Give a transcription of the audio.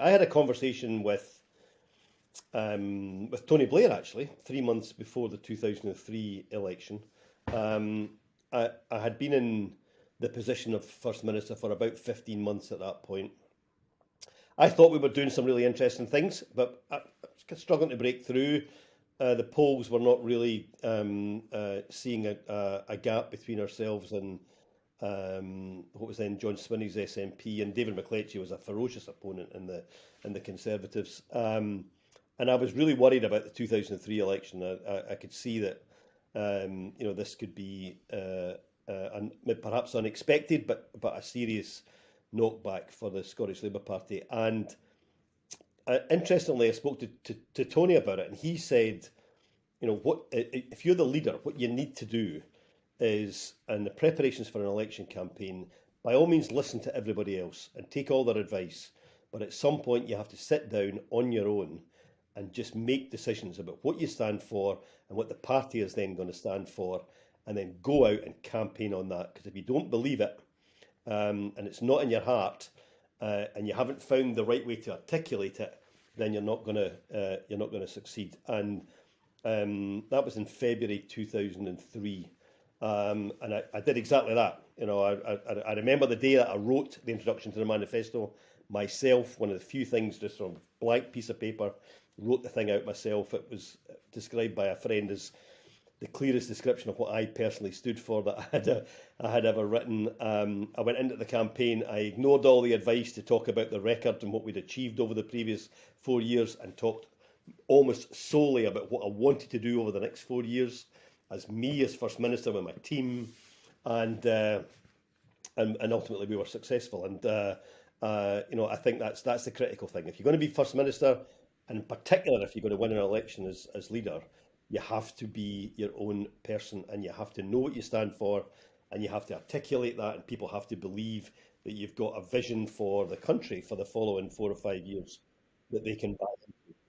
I had a conversation with Tony Blair actually 3 months before the 2003 election. I had been in the position of First Minister for about 15 months at that point. I thought we were doing some really interesting things, but I was struggling to break through. The polls were not really seeing a gap between ourselves and what was then John Swinney's SNP, and David McCletchie was a ferocious opponent in the Conservatives. And I was really worried about the 2003 election. I could see that this could be perhaps unexpected, but a serious knockback for the Scottish Labour Party. And interestingly, I spoke to Tony about it, and he said, what if you're the leader, what you need to do is, in the preparations for an election campaign, by all means listen to everybody else and take all their advice. But at some point, you have to sit down on your own and just make decisions about what you stand for and what the party is then going to stand for, and then go out and campaign on that. Because if you don't believe it, and it's not in your heart, and you haven't found the right way to articulate it, then you're not going to succeed. And that was in February 2003, and I did exactly that. I remember the day that I wrote the introduction to the manifesto myself. One of the few things, just on a blank piece of paper, wrote the thing out myself. It was described by a friend as the clearest description of what I personally stood for that I had ever written. I went into the campaign, I ignored all the advice to talk about the record and what we'd achieved over the previous 4 years, and talked almost solely about what I wanted to do over the next 4 years as me as First Minister with my team, and ultimately we were successful. And I think that's the critical thing. If you're going to be First Minister, and in particular if you're going to win an election as leader, you have to be your own person, and you have to know what you stand for, and you have to articulate that, and people have to believe that you've got a vision for the country for the following 4 or 5 years that they can buy